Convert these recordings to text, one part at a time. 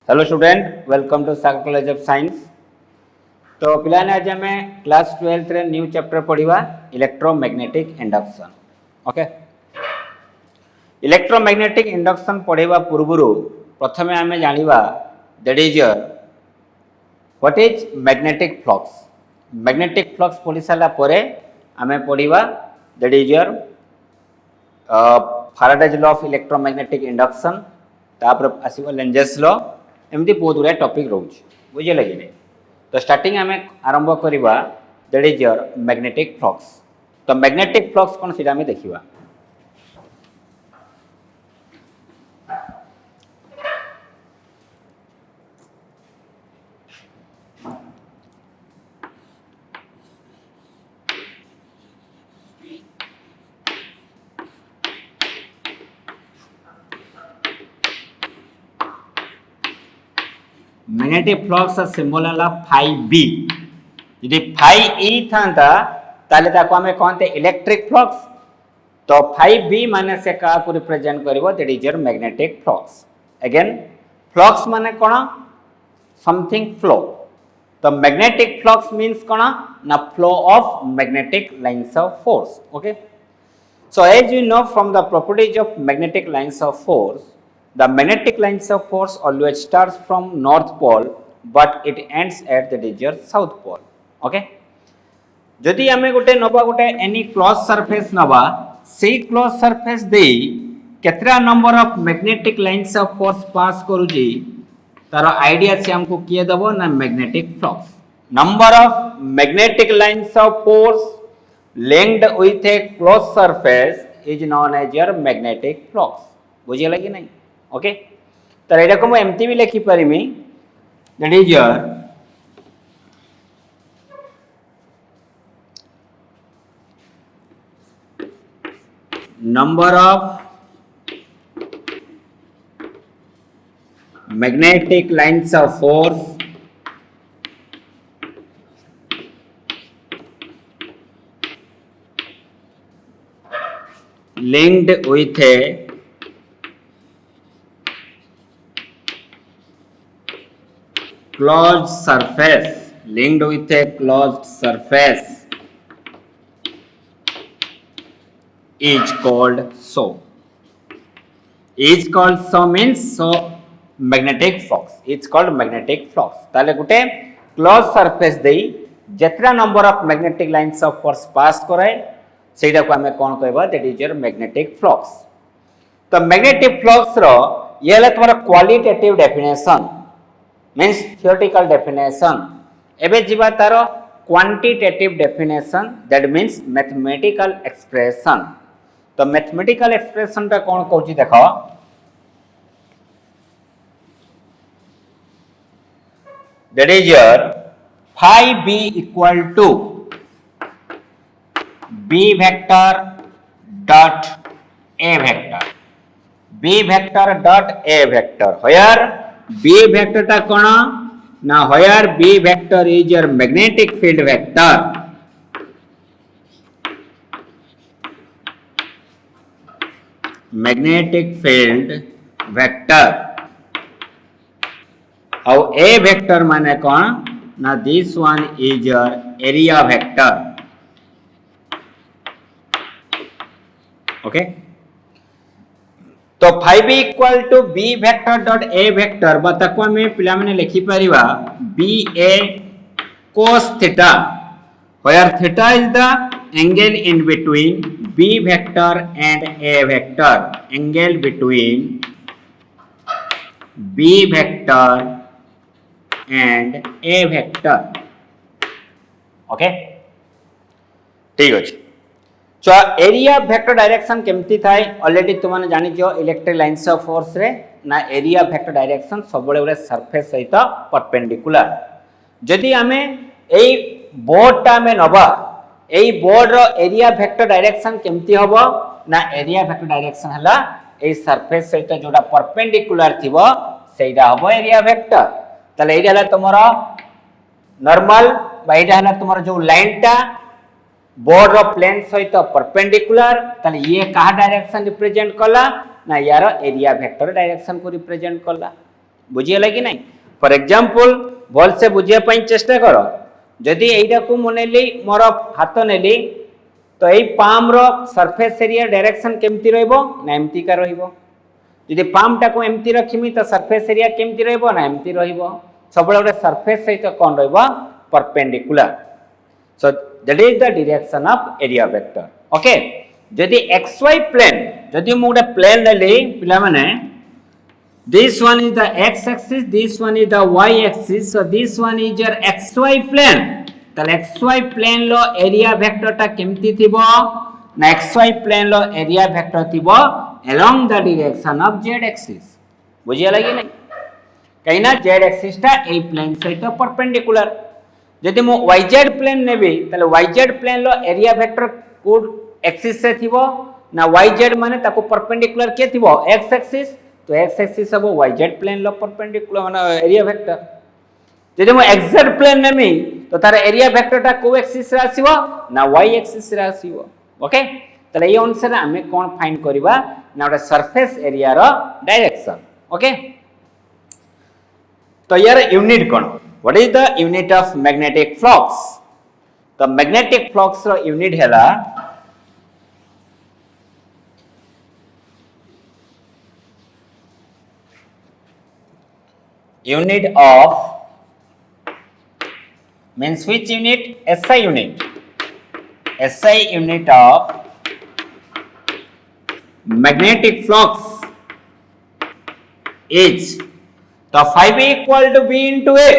Hello student, welcome to Sagar college of science. तो पिलाने आज आम क्लास 12 रे न्यू चैप्टर पढ़िबा electromagnetic induction. Okay, electromagnetic induction पढ़िबा पूर्वरु प्रथमे आम जानिबा that is what is magnetic flux. Magnetic flux पढ़ी सारा परे आम पढ़िबा that is Faraday's law of electromagnetic induction, तापर आसीबो लेंजेस लॉ। एमती बहुत गुड़ा टॉपिक रोचे, बुझे कि नहीं। तो स्टार्टिंग आम आरंभ करवा दैट इज मैग्नेटिक फ्लक्स। तो मैग्नेटिक फ्लक्स कौन सीधा आम देखा। मैग्नेटिक फ्लक्स सिंबल है फाई बी। यदि फाई ई था ताले ताको हमें कहते इलेक्ट्रिक फ्लक्स। तो फाई बी माने से का को रिप्रेजेंट करिवो that is your magnetic flux. Again flux माने कोन, समथिंग फ्लो। तो मैग्नेटिक फ्लक्स मीन्स कोन ना flow of magnetic lines of force. Okay, so as you know from the properties of magnetic lines of force, the magnetic lines of force always starts from north pole but it ends at the digit south pole. Okay, जदि आमे गोटे नबा गोटे any close surface नबा, सेही close surface दे केतरा number of magnetic lines of force pass करूजी तार आईडिया से हमको किए दबो ना magnetic flux. Number of magnetic lines of force linked with a closed surface is known as your magnetic flux। बुझे लगी नहीं। ओके, तो एटा को एमती भी लिखि परिमी that is your number of magnetic lines of force linked with a closed surface, linked with a closed surface is called so। is called so means so magnetic flux, it's called magnetic flux। ताले गुटे closed surface देई जेतरा number of magnetic lines of force pass कराए सेटा को हमें कौन कहबा that is your magnetic flux. तो मैग्नेटिक फ्लक्स रो ये हला तुम्हारा qualitative definition means theoretical definition. एबे जीवा तारो quantitative definition that means mathematical expression. तो मैथमेटिकल एक्सप्रेशन ता कौन कहूची देखो, that is your phi B equal to B vector dot A vector, B vector dot A vector, where B vector ta kona na where B vector is your magnetic field vector, magnetic field vector। और A vector माने कौन ना this one is your area vector। Okay, तो phi B equal to B vector dot A vector बताको में पिला माने लिखि परिबा B A cos theta, where theta is the angle in between b vector and a vector, angle between b vector and a vector। Okay, ठीक अछि। तो area vector direction केमती थाए ऑलरेडी तुमने जानि जो इलेक्ट्रिक लाइन्स ऑफ फोर्स रे ना एरिया वेक्टर डायरेक्शन सब बड़े बड़े सरफेस सहित परपेंडिकुलर। जदि आमे एई बोर्ड ता में नबा, एई बोर्ड रो एरिया वेक्टर डायरेक्शन केमती हबो ना एरिया वेक्टर डायरेक्शन हला एई सरफेस सहित जोडा परपेंडिकुलर थिबो सेइडा हबो एरिया वेक्टर। तले एइडा हला तुमरो नॉर्मल बा एइडा हला तुमरो जो लाइन ता बोर्ड रो प्लेन सहित परपेंडिकुलर, ताले ये कहा डायरेक्शन रिप्रेजेंट कला ना यार एरिया वेक्टर डायरेक्शन को रिप्रेजेंट कला। बुझीगला कि नहीं फॉर एग्जांपल भल से बुझिया पई चेष्टा करो जदि एइटा को मनेली मोर हाथ नेली तो एई पाम रो सरफेस एरिया डायरेक्शन केमती रहइबो ना एमती का रहइबो यदि पाम टा को एमती रखिमी तो सरफेस एरिया केमती रहइबो ना एमती रहइबो सबले गोटे सरफेस सहित कोन रहइबो perpendicular so that is the direction of area vector okay जदि xy प्लेन जदि मु गोटे प्लेन लेली पिला माने this one is the x axis this one is the y axis so this one is your xy plane ताले xy plane लो area vector टा केमती थिबो ना xy प्लेन लो एरिया वेक्टर थिबो along the direction of z axis बुझिया लागि नै कहिना z axis टा ए प्लेन सहित परपेंडिकुलर जदि मो yz प्लेन नेबी ताले yz प्लेन लो एरिया वेक्टर कोड एक्सिस से थिबो ना yz माने ताको परपेंडिकुलर के थिबो x एक्सिस तो x एक्सिस सब yz प्लेन लो परपेंडिकुलर माने एरिया वेक्टर जदि मो xz प्लेन नेमी तो तार एरिया वेक्टर टा को एक्सिस रे आसीबो ना y एक्सिस रे आसीबो ओके तले ए अनुसार हमें कोन फाइंड करबा ना ओटा सरफेस एरिया रो डायरेक्शन ओके तो यार unit cone what is the unit of magnetic flux तो मैग्नेटिक फ्लक्स रो यूनिट हैला unit of means which unit SI unit of magnetic flux is the phi b equal to b into a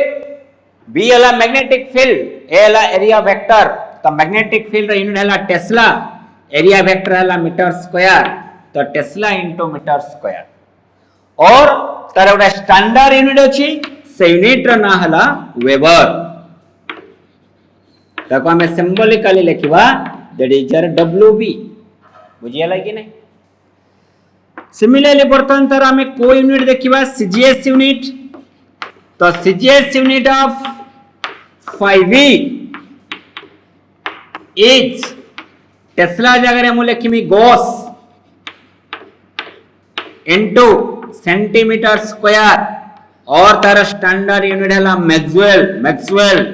b ala magnetic field a ala area vector the magnetic field unit ala tesla area vector ala meter square तो Tesla into meter square और तार गोटे standard unit अछि से unit रो ना हला weber ताको हमें सिंबॉलिकली लिखिबा दैट इज योर डब्ल्यूबी बुझियला कि नहीं सिमिलरली बर्तन तार हमें को यूनिट देखिबा सीजीएस यूनिट तो CGS unit of 5v is tesla जगह रे मु लिखिमी गॉस इनटू सेंटीमीटर स्क्वायर और तार स्टैंडर्ड यूनिट है मैक्सवेल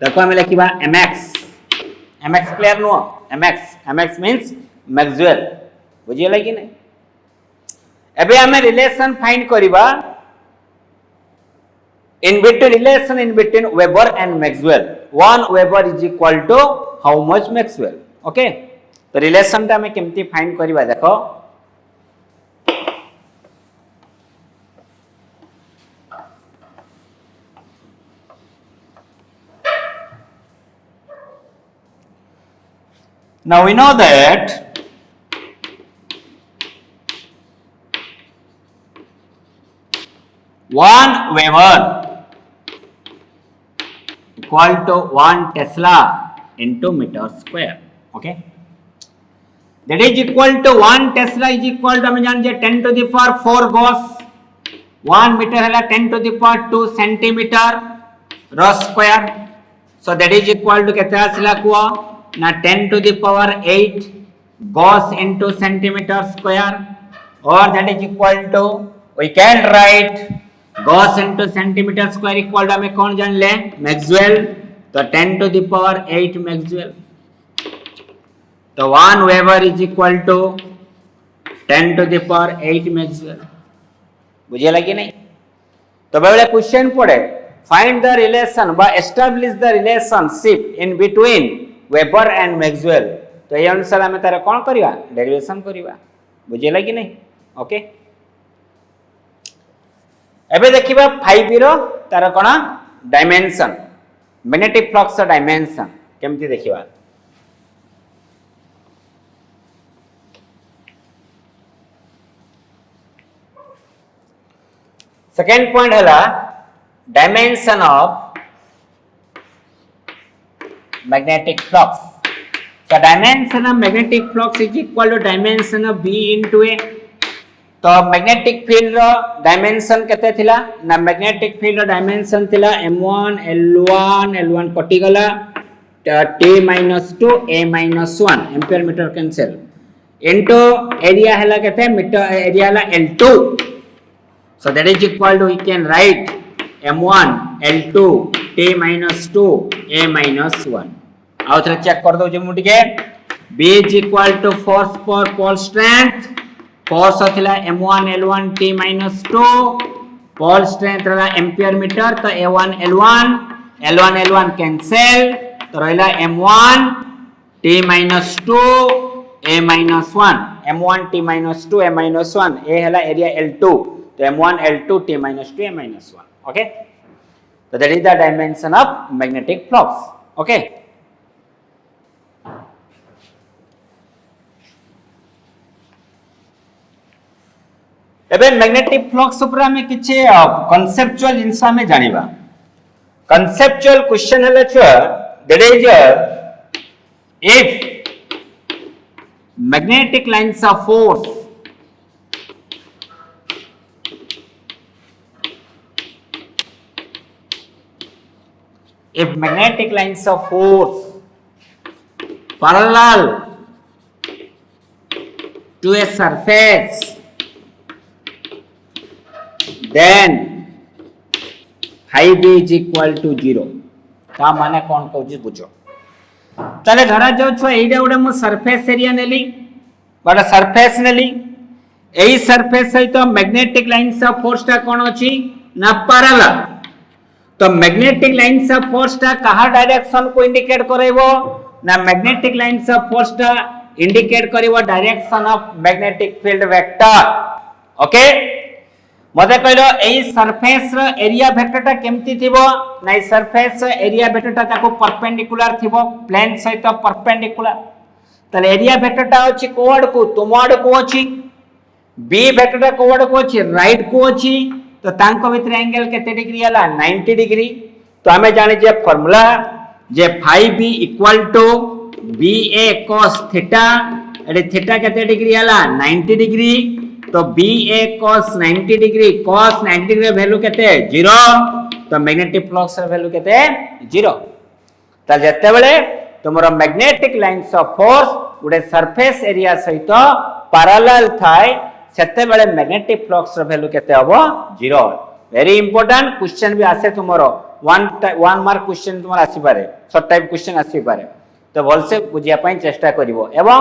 ताको हमें लिखिबा mx क्लियर नो mx मींस मैक्सवेल बुझियला कि नहीं एबे हमें रिलेशन फाइंड करिबा in between Weber and Maxwell 1 Weber is equal to how much Maxwell okay तो रिलेशन ता हमें केमती फाइंड करिबा देखो now we know that one Weber equal to 1 Tesla into meter square okay that is equal to 1 Tesla is equal to हमें जान जे 10 to the power 4 gauss 1 metre हला 10 to the power 2 सेंटीमीटर रो square so that is equal to केते आसिला को ना 10 to the power 8 Gauss into centimeter square or that is equal to we can write Gauss into centimeter square equal to हमें कौन जान ले Maxwell तो 10 to the power 8 Maxwell तो 1 weber is equal to 10 to the power 8 Maxwell बुझियला कि नहीं तो बेले क्वेश्चन पड़े फाइंड द रिलेशन बा establish the relationship in between weber and Maxwell तो ये अनुसार हमें तारा कौन करिवा डेरिवेशन करिवा बुझियला कि नहीं ओके एबे देखिबा 5 रो तारा कोन डायमेंशन मैग्नेटिक फ्लक्स डायमेंशन केमती देखिबा सेकेंड पॉइंट है dimension of magnetic flux so dimension of magnetic flux is equal to dimension of b into a तो मैग्नेटिक फील्ड रो डायमेंशन केते थिला ना मैग्नेटिक फील्ड रो डायमेंशन थिला m1 l1 कटि गला t -2 a -1 ampere metre cancel into area हला केते metre area हला l2 So that is equal to, we can write m1 l2 t minus 2 a minus 1. आउ थरे चेक कर दो मु टिके b is equal to force for pole strength. Force थिला m1 l1 t minus 2, pole strength रहा ampere metre, तो a1 l1 cancel, तो रहला m1 t minus 2 a minus 1, m1 t minus 2 a minus 1, a हला area l2, तो m1 l2 t minus 2 a minus 1. Okay, so that is the dimension of magnetic flux. Okay, एबे magnetic flux ऊपर हमें किछे conceptual जिंस हमें जानिबा. Conceptual question हले छ that is if magnetic lines of force parallel to a surface, then phi b is equal to 0. ता माने कोन कहूची बुझो. ताले धरा जाउ छ एइडा उडे मु सरफेस एरिया नेली बडा सरफेस नेली. एई सरफेस सहित मैग्नेटिक लाइन्स ऑफ फोर्स ता कोन अछि ना पैरेलल. तो मैग्नेटिक लाइन्स ऑफ फोर्स ता कहा डायरेक्शन को इंडिकेट करैबो ना मैग्नेटिक लाइन्स ऑफ फोर्स ता इंडिकेट करैबो direction of magnetic field vector. Okay, मते कहलो एई सरफेस रो एरिया वेक्टरटा केमती थिबो ना एई सरफेस एरिया वेक्टरटा ताको परपेंडिकुलर थिबो, प्लेन सहित परपेंडिकुलर. तले एरिया वेक्टरटा अछि कोड को तुमोड को अछि, बी वेक्टरटा कोड को अछि राइट को अछि, तो तांको भीतर एंगल केते डिग्री हला 90 डिग्री. तो हमें जाने जे फार्मूला जे phi b equal to ba cos theta, एडी थीटा केते डिग्री हला 90 डिग्री. तो ba cos 90 degree, cos 90 degree value केते 0, तो मैग्नेटिक फ्लक्स र वैल्यू केते 0. त जते बेले तुमरो मैग्नेटिक लाइन्स ऑफ फोर्स उडे सरफेस एरिया सहित पैरेलल थाए सेते बेले मैग्नेटिक फ्लक्स र वैल्यू केते हबो 0. वेरी इंपोर्टेंट क्वेश्चन भी आसे तुमरो वन मार्क क्वेश्चन तुमर आसी पारे, शॉर्ट टाइप क्वेश्चन आसी पारे. तो भलसे बुझिया पई चेष्टा करिवो. एवं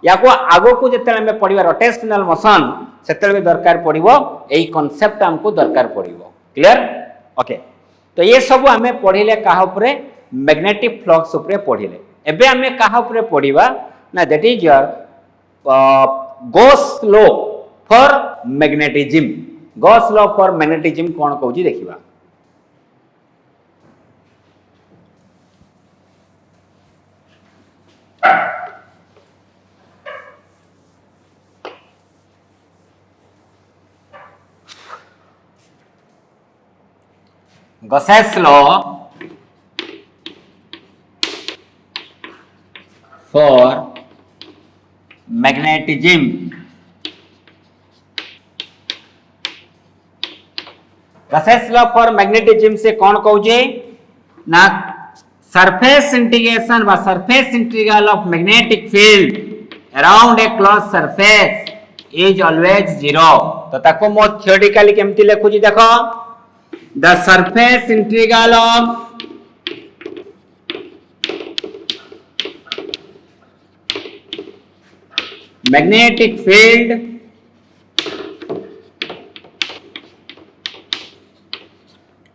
याको आगो को जते हमें पढिबा रोटेशनल मोशन सेते भी दरकार पड़िबो, एई कांसेप्ट हमको दरकार पड़िबो. क्लियर? ओके, तो ये सब हमें पढिले काहा ऊपर मैग्नेटिक फ्लक्स ऊपर पढिले. एबे हमें काहा ऊपर पढिबा ना that is Gauss law for magnetism. Gauss law for magnetism कोन कहूची देखिबा. Gauss's law for magnetism. Gauss's law for magnetism से कौन कहूजे ना सरफेस इंटीग्रेशन बा surface integral of magnetic field around a close surface is always 0. तो ताको मो थियोरेटिकली केमती लिखुची देखो. The surface integral of magnetic field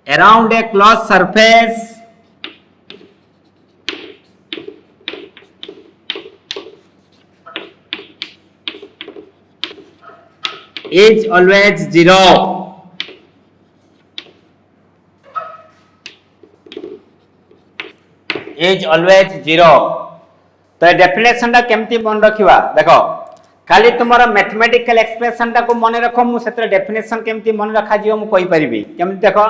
around a closed surface is always 0. is always 0. तो डेफिनेशन टा केमती मन रखिबा देखो. खाली तुमरा मैथमेटिकल एक्सप्रेशन टा को मन रखो, मु सेत्र डेफिनेशन केमती मन रखा जियो मु कहि परिबी. केमती देखो,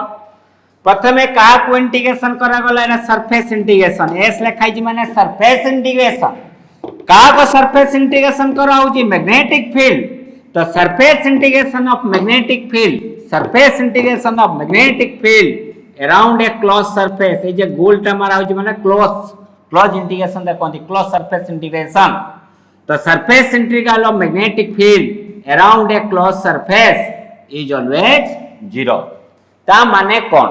प्रथमे का को इंटीग्रेशन करा गला ना सरफेस इंटीग्रेशन. एस लिखाई जी माने सरफेस इंटीग्रेशन. का को सरफेस इंटीग्रेशन करा होची मैग्नेटिक फील्ड. तो surface integration of magnetic field, surface integration of magnetic field around a closed surface. ये जो गोल टर्म आ रहा है माने क्लोज इंटीग्रेशन देखो क्लोज सरफेस इंटीग्रेशन. तो surface integral of magnetic field around a closed surface is always 0 ता माने कोन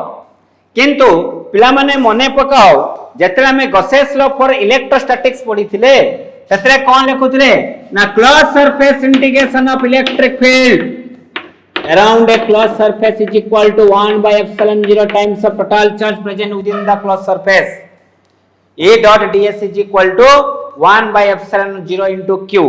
किंतु पिला माने मने पकाओ जेतरा में गॉसेस लॉ फॉर इलेक्ट्रोस्टैटिक्स पढ़ी थिले सेतरे कोन लिखुथिले ना close surface integration of electric field around a closed surface is equal to 1 by epsilon 0 times the total charge present within the closed surface. A dot ds is equal to 1 by epsilon 0 into q.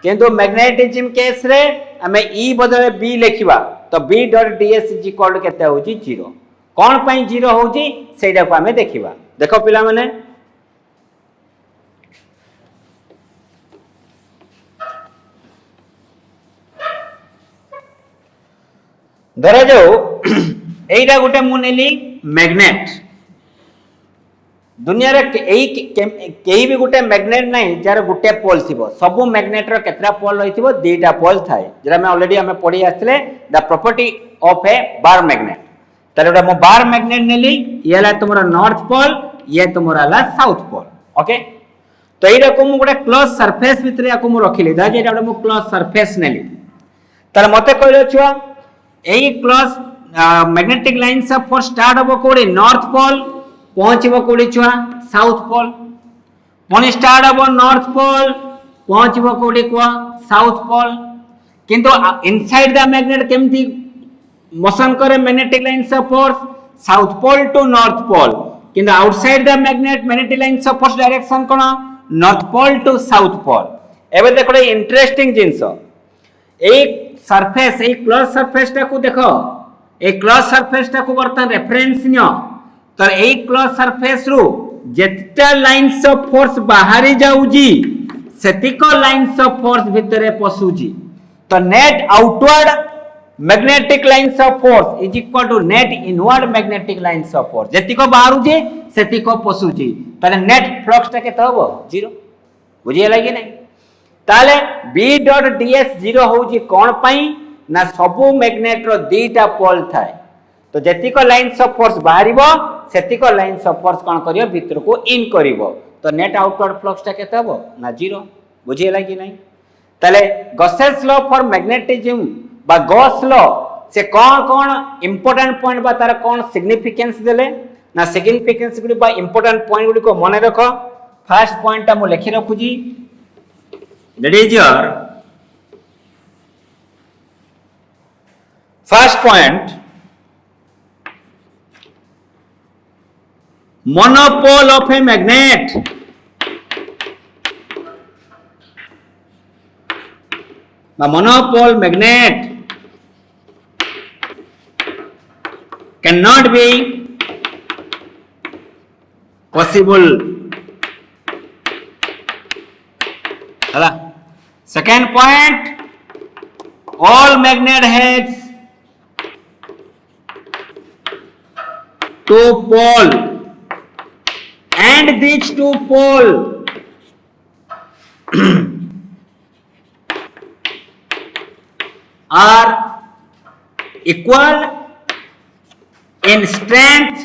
किंतु magnetism case रे हमें E बदले B लिखिबा तो B dot ds is equal to केते होची 0. कोन पई 0 होची सेटा को हमें देखिबा. देखो पिला माने धरा जाओ एटा गोटे मु नेली मैग्नेट दुनिया रे केही भी गोटे मैग्नेट नहीं जार गोटे पोल थिबो सब मैग्नेट रो केतरा पोल रहिथिबो दुईटा पोल थाए जरा मैं ऑलरेडी हमें पढ़ी आसले the property of A bar magnet ताले गोटे मु बार मैग्नेट नेली ये ला तुमरा नॉर्थ पोल ये तुमरा ला साउथ पोल ओके तो एटा को मु गोटे क्लोज सरफेस भितरे याको मु रखिली दा जे एटा गोटे मु क्लोज सरफेस नेली ताले मते कहलो छुआ एई close magnetic lines of force start हो कोडी नॉर्थ पोल पहुंचबो कोडी छुआ साउथ पोल पुनी स्टार्ट हो नॉर्थ पोल पहुंचबो कोडी को साउथ पोल किंतु इनसाइड द मैग्नेट केमथि मोशन करे magnetic lines of force south pole to north pole किंतु outside the magnet magnetic lines of force direction कोन north pole to south pole एबे देखो इंटरेस्टिंग जिंस एक सरफेस एक क्लोज सरफेस टा को देखो एक क्लोज सरफेस टा को बर्तन रेफरेंस नियो तो एक क्लोज सरफेस रु जेटा लाइंस ऑफ फोर्स बाहरी जाउजी सेतिको लाइंस ऑफ फोर्स भितरे पसुजी तो net outward magnetic lines of force is equal to net inward magnetic lines of force जेतिको बाहरुजी सेतिको पसुजी ताले नेट फ्लक्स टा केते होबो 0 बुझिए लागी नै ताले B डॉट ds 0 होउची कोन पई ना सबु मैग्नेट रो दीटा पोल थाए तो जेतिको लाइंस ऑफ फोर्स बाहरिबो सेतिको लाइंस ऑफ फोर्स कोन करियो भीतर को इन करिवो तो नेट आउटवर्ड फ्लक्स टा केते होबो ना 0 बुझिए लागी नै ताले गॉसेस लॉ फॉर मैग्नेटिज्म बा गॉस लॉ से कोन इंपोर्टेंट पॉइंट बा तार कोन सिग्निफिकेंस देले ना सिग्निफिकेंस गुडी बा इंपोर्टेंट पॉइंट गुडी को मने रखो फर्स्ट पॉइंट ता मु लिखि रखुजी that is your first point monopole of a magnet the monopole magnet cannot be possible hala second point all magnet has two pole and these two pole are equal in strength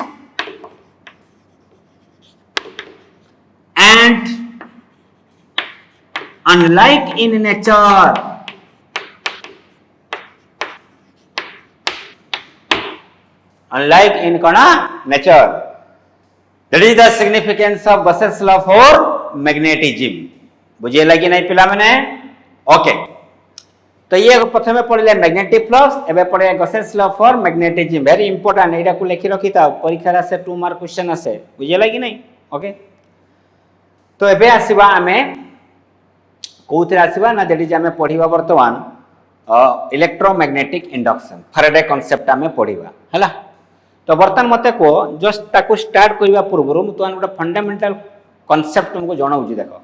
and unlike in nature unlike in nature that is the significance of Gauss's law for magnetism बुझे लगी नहीं पिला मैंने okay तो ये प्रथम पढ़ले magnetic flux एबे पढ़े Gauss's law for magnetism very important एटा को लिखि रखी था परीक्षा से 2 मार्क क्वेश्चन आसे बुझे लगी नहीं ओके तो एबे आसीबा हमें कोथरे आसीबा ना जेडी जे हमें पढ़ीबा वर्तमान इलेक्ट्रोमैग्नेटिक इंडक्शन फैराडे कांसेप्ट हमें पढ़ीबा हला तो वर्तमान मते को जस्ट ताको स्टार्ट करबा पूर्व मु तो गोटे फंडामेंटल कांसेप्ट तुमको जणाउजी देखो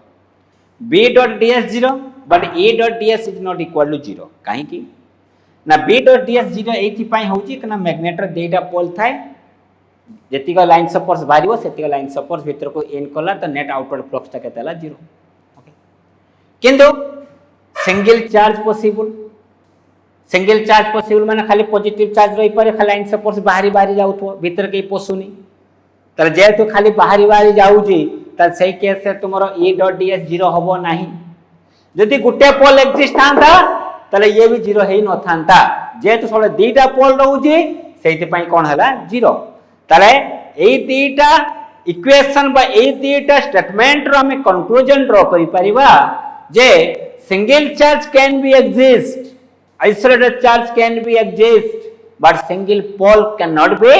B dot ds 0 but A dot ds is not equal to 0 काहे की ना B dot ds 0 एथि पई होची कना मैग्नेट रो देटा पोल थाए जेतिका लाइंस ऑफ फोर्स बारिवो सेतिका लाइंस ऑफ फोर्स भीतर को इन कला तो नेट आउटवर्ड फ्लक्स ता केतला 0 ओके किंतु सिंगल चार्ज पॉसिबल माने खाली पॉजिटिव चार्ज रही पारे खाली लाइंस ऑफ फोर्स बाहरी बाहरी जाउथो भीतर के पोसुनी तर जे तो खाली बाहरी बाहरी जाउजी त सही केस से तुमरो E डॉट ds 0 होबो नाही जदि गुटे पोल एक्जिस्ट थांता ताले ये भी जीरो हेई न थांता जेतु सब दीटा पोल रहउची सेति पई कोन हला जीरो ताले एई दीटा इक्वेशन बा एई दीटा स्टेटमेंट रो हमें कंक्लूजन ड्रॉ करि परिबा जे single charge can be exist isolated charge can be exist but single pole cannot be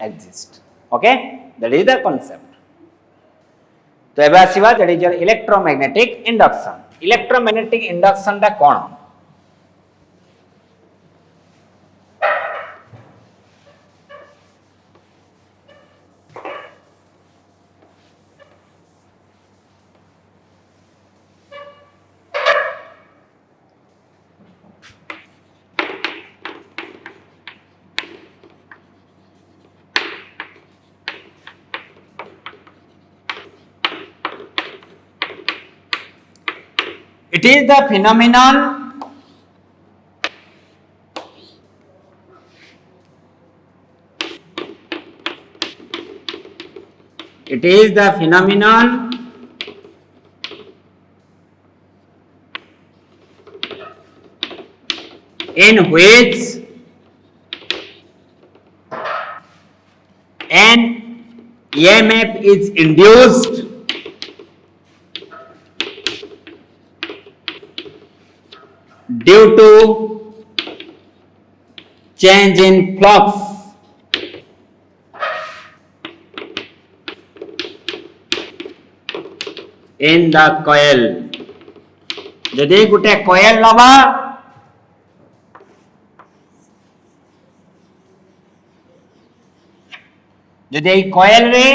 exist okay that is the concept तो एबे आसीबा that is your electromagnetic induction दा कोन It is the phenomenon in which an EMF is induced due to change in flux in the coil जदि गुटे coil लबा जदि coil रे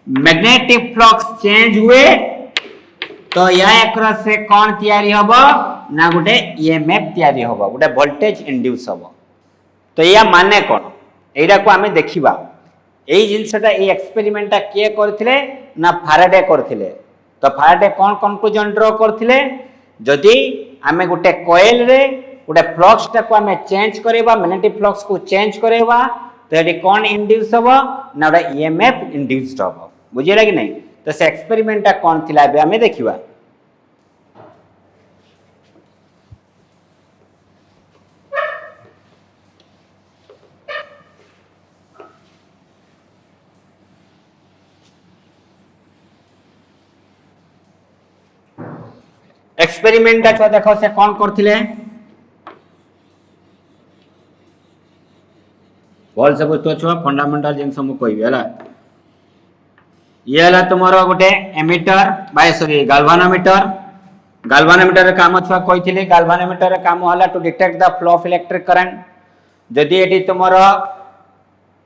magnetic flux change हुए तो या एकरा से कौन तैयारी हबो ना गुटे ईएमएफ तैयारी होबो गुटे वोल्टेज इंड्यूस होबो तो या माने कोन एइरा को हमें देखिबा एई जिंसटा एई एक्सपेरिमेंटटा के करथिले ना फाराडे करथिले तो फाराडे कोन कंक्लूजन ड्रॉ करथिले जदि हमें गुटे कॉइल रे गुटे फ्लक्स टा को हमें चेंज करेबा मैग्नेटिक फ्लक्स को चेंज करेबा तो एडी कोन इंड्यूस होबो ना गुटे ईएमएफ इंड्यूस्ड होबो बुझिला कि नहीं तो से एक्सपेरिमेंटटा कोन थिला बे हमें देखिबा एक्सपेरिमेंट छुआ देखो से कौन करथिले बोल सब तो छुआ फंडामेंटल जिन सब कहबे हला ये हला तुमरो गोटे एमीटर बाय सॉरी गाल्वानोमीटर रे काम छुआ कहिथिले गाल्वानोमीटर रे काम हला to detect the flow of electric current जदि एटी तुमरो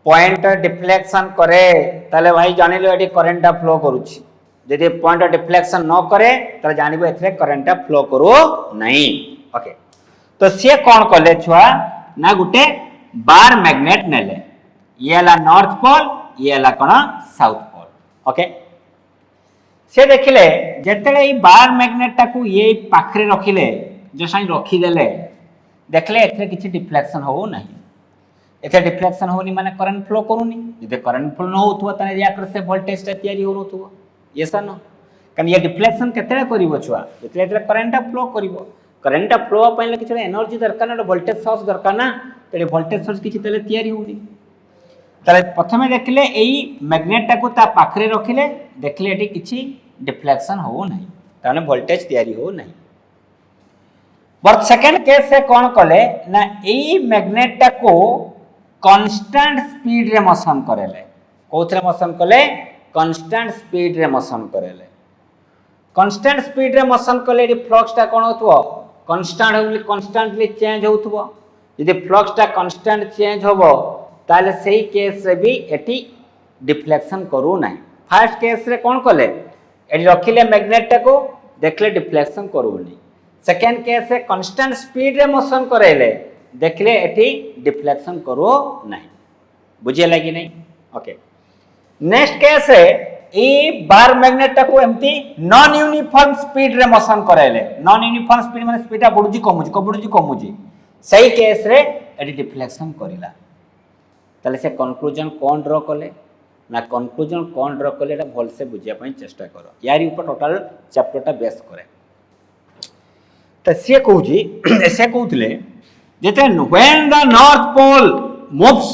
पॉइंट डिफ्लेक्शन करे ताले भाई जानिलो एटी करंट फ्लो करूची यदि पॉइंट डिफ्लेक्शन न करे तो जानबो एथरे करंट फ्लो करू नहीं ओके तो से कोन कले छुआ ना गुटे बार मैग्नेट नेले ये ला नॉर्थ पोल ये ला कोन साउथ पोल ओके से देखिले जेतेले ई बार मैग्नेट टाकू ये पाखरे रखिले जो साई रखी देले देखले एथरे किछि डिफ्लेक्शन हो नहीं एथे डिफ्लेक्शन होनी माने करंट फ्लो करूनी यदि करंट फ्लो न होथवा तने या कर से वोल्टेज ता तयारी होथवा ये सन कारण ये डिफ्लेक्शन केतले करिवो छुआ जेतले करंट फ्लो करिवो करंट फ्लो पहिले किछ एनर्जी दरकार ना वोल्टेज सोर्स दरकार ना तले वोल्टेज सोर्स किछ तले तयारी होनी तले प्रथमे देखले एई मैग्नेट टाको ता पाखरे रखिले देखले एटी किछ डिफ्लेक्शन हो नहीं ताने वोल्टेज तयारी हो नहीं बट सेकंड केस से कोन कले ना एई मैग्नेट टाको कांस्टेंट स्पीड रे मोशन करेले कोथरे मोशन कले कांस्टेंट स्पीड रे मोशन करेले कांस्टेंट स्पीड रे मोशन कले फ्लक्स टा कोन होतबो कांस्टेंटली चेंज होतबो यदि फ्लक्स टा कांस्टेंट चेंज होबो ताले सेही केस रे भी एटी डिफ्लेक्शन करू नाही फर्स्ट केस रे कोन कले एटी रखिले मैग्नेट टा को देखले डिफ्लेक्शन करूनी सेकंड केस रे कांस्टेंट स्पीड रे मोशन करेले देखले एटी डिफ्लेक्शन करू नाही बुझे लागी नहीं ओके नेक्स्ट केस है ए बार मैग्नेट को एमती नॉन यूनिफॉर्म स्पीड रे मोशन करेले नॉन यूनिफॉर्म स्पीड माने स्पीडा बढ़ुजी कमुजी सही केस रे एडी डिफ्लेक्शन करिला तले से कंक्लूजन कोन ड्रॉ कले ना कंक्लूजन कोन ड्रॉ कले एटा भल से बुझिया पई चेष्टा करो यारी ऊपर टोटल चैप्टर टा बेस करे तो सी कहूँ से कहते जेते when the north pole moves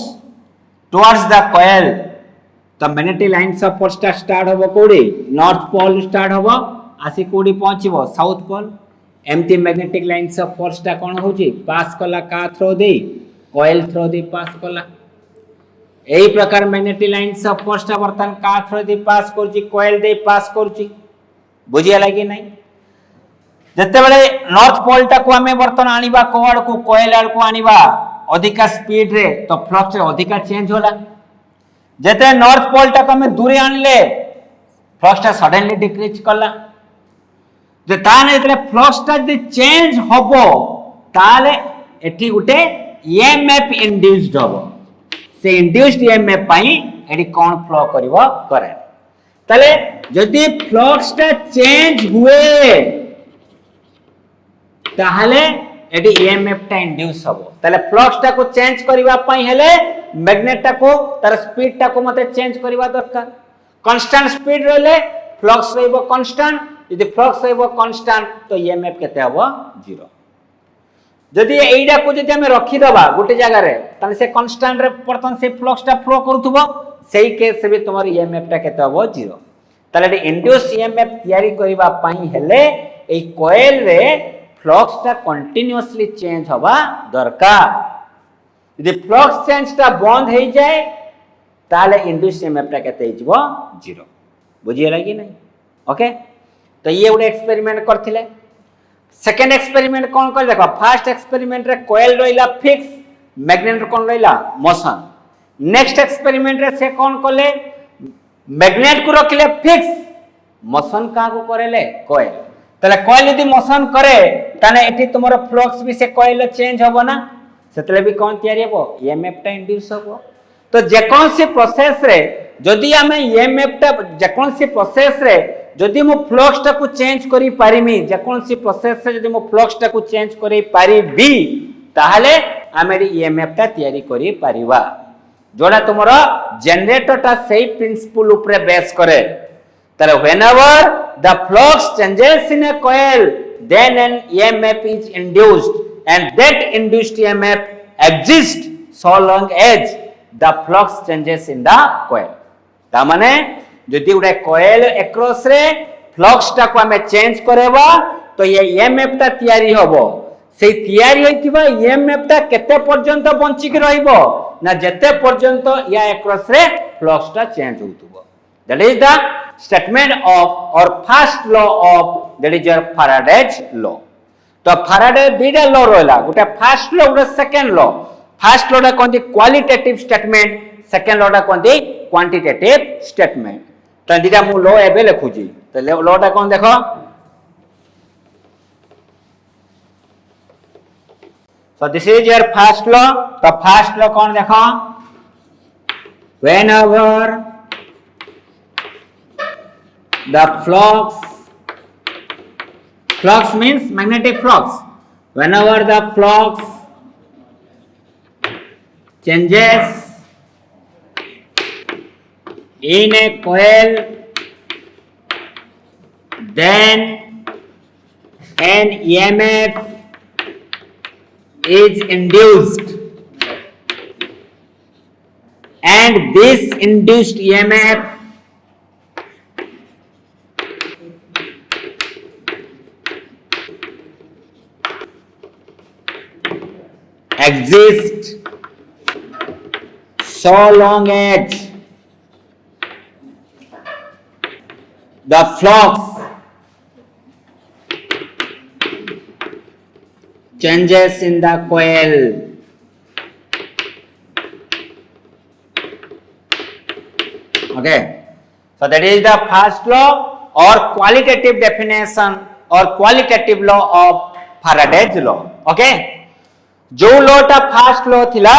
towards the coil तो magnetic lines of force start होबो कोडी नॉर्थ पोल स्टार्ट होबो आसी कोडी पहुंचबो साउथ पोल एमती मैग्नेटिक लाइन्स ऑफ फोर्स टा कोन होची पास कला का थ्रो दे कॉइल थ्रो दे पास कला एही प्रकार मैग्नेटिक लाइन्स ऑफ फोर्स टा बर्तन का थ्रो दे पास करची कॉइल दे पास करची बुझिया लागी नहीं जते बेले नॉर्थ पोल टा को हमें बर्तन आनिबा कोड को कॉइल आड़ को आनिबा अधिका स्पीड रे तो फ्लक्स रे अधिका चेंज होला जते नॉर्थ पोल टा को हमें दूरे आनले फ्लक्स टा सडनली डिक्रीज कला जे ताने जते फ्लक्स टा जे चेंज होबो ताले एठी गुटे ईएमएफ इंड्यूस्ड होबो से इंड्यूस्ड ईएमएफ पई एडी कोन फ्लो करबो करे ताले जदि फ्लक्स टा चेंज हुए ताहले एडी ईएमएफ टा इंड्यूस होबो ताले फ्लक्स टा को चेंज करबा पई हेले मैग्नेट टा को तार स्पीड टा को मते चेंज करबा दरकार कांस्टेंट स्पीड रहले फ्लक्स रहबो कांस्टेंट यदि फ्लक्स रहबो कांस्टेंट तो ईएमएफ केते होबो 0 जदि एइडा को जदि हम रखि दबा गुटे जगह रे ताले से कांस्टेंट रे परतन से फ्लक्स टा फ्लो करथुबो सेही केस भी तुम्हार ईएमएफ टा केते होबो 0 ताले इंड्यूस ईएमएफ तयारी करबा पई हेले ए कॉइल रे फ्लक्स टा कंटीन्यूअसली चेंज होबा दरकार यदि फ्लक्स चेंज टा बंद हो जाए ताले इंड्यूस ईएमएफ टा केते हिजबो 0 बुझिए लागी नहीं ओके तो ये उडे एक्सपेरिमेंट करथिले सेकंड एक्सपेरिमेंट कोन कर देखो फर्स्ट एक्सपेरिमेंट रे कॉइल रहिला फिक्स मैग्नेट कोन रहिला मोशन नेक्स्ट एक्सपेरिमेंट रे से कोन करले मैग्नेट को रखले फिक्स मोशन का को करेले कॉइल तले कॉइल यदि मोशन करे ताने एठी तुमरो फ्लक्स भी से कॉइल चेंज होबो ना सेतले भी कोन तयारी होबो ईएमएफ टा इंड्यूस होबो तो जेकोन से प्रोसेस रे जदि हमें ईएमएफ टा जेकोन से प्रोसेस रे जदि मो फ्लक्स टा को चेंज करी पारिमी जेकोन से प्रोसेस रे जदि मो फ्लक्स टा को चेंज करी पारिबी ताहले हमें ईएमएफ टा तयारी करी पारिबा जोड़ा तुमरो जनरेटर टा सही प्रिंसिपल ऊपर बेस करे तारे whenever the flux changes in a coil then an EMF is induced and that induced EMF exists so long as the flux changes in the coil ता माने जदि उडे coil across रे flux टा को हमें चेंज करेबा तो ये EMF टा तयारी होबो से तयारी होइतिबा EMF टा केते पर्यंत बंची के रहइबो ना जेते पर्यंत या across रे flux टा change होतुबो that is the statement of or first law of that is your Faraday's law तो Faraday बीडा लॉ रहला गुटे फर्स्ट लॉ गुटे सेकंड लॉ फर्स्ट लॉ टा कोनती क्वालिटेटिव स्टेटमेंट सेकंड लॉ टा कोनती क्वांटिटेटिव स्टेटमेंट तो दिटा मु law एबे लिखुजी तो law टा कोन देखो so this is your first law तो फर्स्ट लॉ कोन देखो whenever the flux means magnetic flux whenever the flux changes in a coil then an EMF is induced and this induced EMF exist so long as the flux changes in the coil okay so that is the first law or qualitative definition or qualitative law of Faraday's law okay जो law टा first law थिला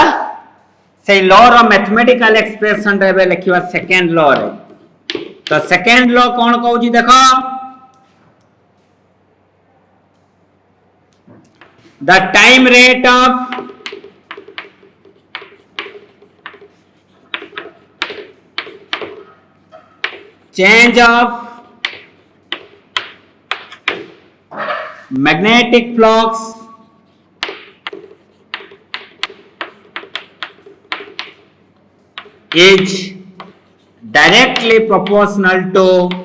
से law रो mathematical expression रे लिखिबा second law रे तो second law कोन कहूची देखो the time rate of change of magnetic flux is directly proportional to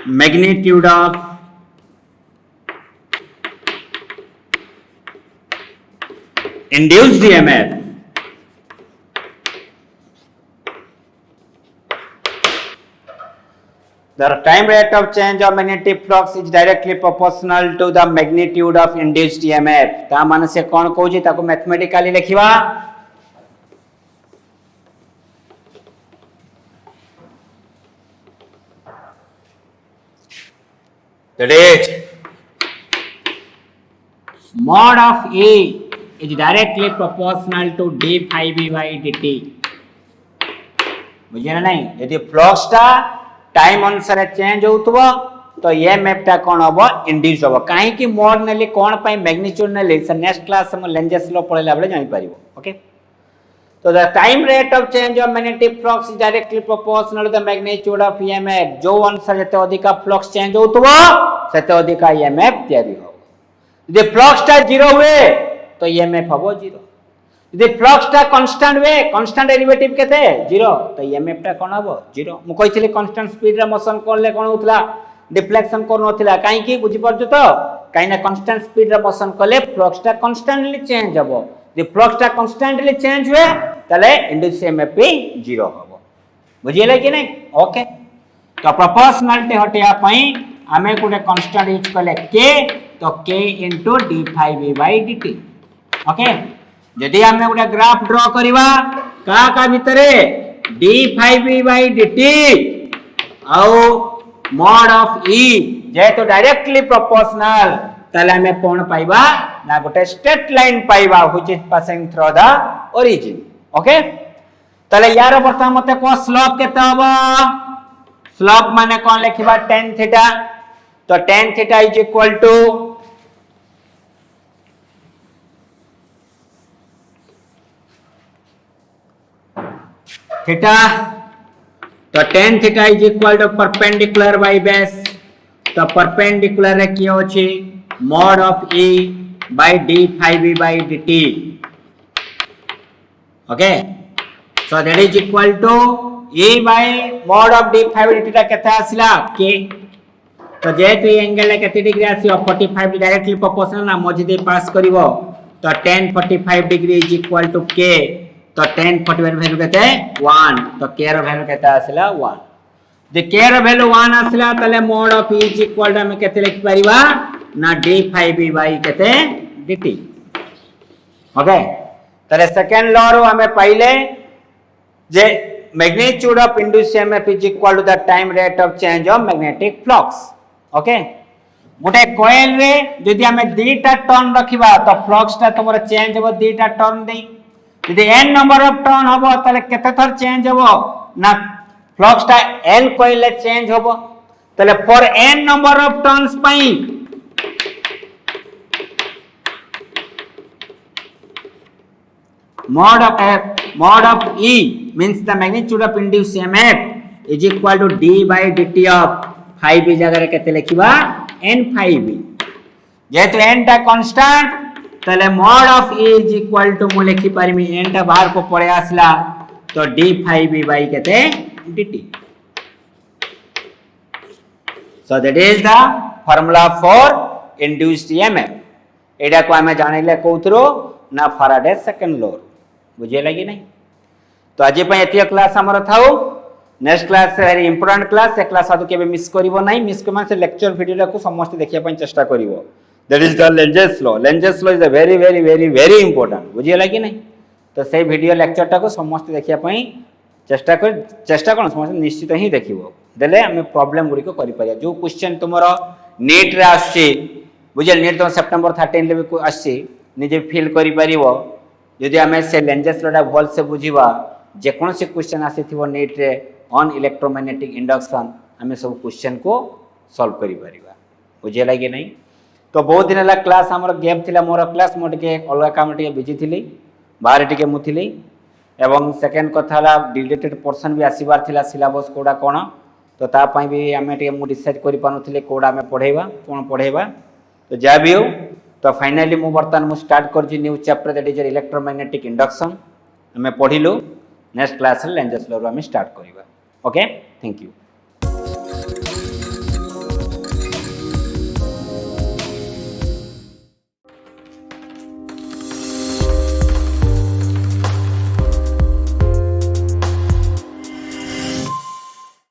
magnitude of induced EMF. The time rate of change of magnetic flux is directly proportional to the magnitude of induced EMF. ता मान से कौन कहूची ताको mathematically लिखिबा that is mod of A is directly proportional to d phi b by dt. बुझे नहीं यदि flux टा time अनुसार चेंज होतबो तो ये मैपटा कोन हबो इंड्यूस हबो काहे कि मोड नेली कोन पई मैग्नीट्यूड नेली से नेक्स्ट क्लास हम लेंजेस लो पढेला बेले जानि परिबो ओके तो the time rate of change of magnetic flux is directly proportional to the magnitude of EMF जो अनुसार जते अधिका फ्लक्स चेंज होतबो सेते अधिका ईएमएफ तयारी हो यदि फ्लक्स टा जीरो हुए तो ईएमएफ हबो जीरो यदि फ्लक्स टा कांस्टेंट हुए कांस्टेंट डेरिवेटिव केते जीरो तो ईएमएफ टा कोन हबो जीरो मु कहितले कांस्टेंट स्पीड रे मोशन करले कोन होतला डिफ्लेक्शन कोन होतला काहे कि बुझि परजो तो काहे ना कांस्टेंट स्पीड रे मोशन करले फ्लक्स टा कांस्टेंटली चेंज हबो यदि फ्लक्स टा कांस्टेंटली चेंज हुए तले इंड्यूस ईएमएफ भी जीरो हबो बुझिले कि नहीं ओके तो प्रोपोर्शनलिटी हटिया पई हमें कोटे कांस्टेंट यूज करले k तो k * d phi v by dt okay यदि हमें गोटे ग्राफ ड्रॉ करिवा का भितरे d phi v by dt आउ mod of e जेतो डायरेक्टली प्रोपोर्शनल तले हमें कोन पाइबा ना गोटे स्ट्रेट लाइन पाइबा which is passing through the origin okay तले यार बर्तमान मते को स्लोप केते हबो स्लोप माने कोन लिखिबा tan थीटा तो tan theta is equal to theta तो tan theta is equal to perpendicular by base तो परपेंडिकुलर रे की होची mod of e by d phi v by dt okay so that is equal to e by mod of d phi by dt ता केते आसिला k तो जेतु angle केते degree आसी 45 directly proportional ना मझी दे पास करिवो तो tan 45 degree is equal to k तो tan 45 value केते 1 तो k रो वैल्यू केते आसिला 1 जे k रो वैल्यू 1 आसिला तले mod of e is equal to हम केते लिख परिबा ना d phi b by केते dt ओके तले सेकंड लॉ रो हमें पहले जे magnitude of induce EMF is equal to the time rate of change of magnetic flux okay गोटे कॉइल रे यदि हमें दीटा टर्न रखिबा तो फ्लक्स ता तमरा चेंज हो दीटा टर्न दे यदि n नंबर ऑफ टर्न होबो तले केते थर चेंज होबो ना फ्लक्स ता l कॉइल ले चेंज होबो तले for n number of turns पई mod of e means the magnitude of induced EMF is equal to d by dt of phi b जगह रे केते लिखिबा n phi b जेतु n टा constant तले mod of e is equal to मु लिखि permit n टा बाहर को पड़े आसला तो d phi b by केते dt so that is the formula for induced EMF एडा को हमें जानिले कोथरो ना फैराडे सेकंड लॉ बुझे लगी नहीं तो आज पे एतिया क्लास हमर थाउ next class very important class से क्लास आदु केबे मिस करिवो नहीं मिस कमान से लेक्चर वीडियो को समस्त देखिया पय चेष्टा करिवो that is the Lenz's law is a very very very very important बुझे लगी नहीं तो से वीडियो लेक्चर टा को समस्त देखिया पय चेष्टा कोन समस्त निश्चित ही देखिवो देले हम प्रॉब्लम गुडी को करि परिया जो क्वेश्चन तुमरो नीट रे आछि बुझे नीट तो सितंबर 13 ले भी आछि निजे फील करि परिवो यदि हमें से लेंजेस लडा भल से बुझीबा जे कोन से क्वेश्चन आसीथिबो नीट रे ऑन इलेक्ट्रोमैग्नेटिक इंडक्शन हमें सब क्वेश्चन को सॉल्व करि परिबा बुझे लागे नहीं तो बहुत दिन ला क्लास हमर गैप थिला मोर क्लास मोटे के अलगा काम टिके बिजी थिली बाहर टिके मु थिली एवं सेकेंड कथा डिलेटेड पोर्शन भी आसबार थिला सिलेबस कोडा कोन तो तापाई भी आम मु डिसाइड कर पानुथिले कोडा आम पढ़ेबा कोन पढ़ेबा तो जहाँ भी हो तो फाइनाली मु बर्तमान मु स्टार्ट कर new chapter that is electromagnetic induction आम पढ़िलु नेक्स्ट क्लास लेंजर्स लॉ आम स्टार्ट करबा ओके थैंक यू।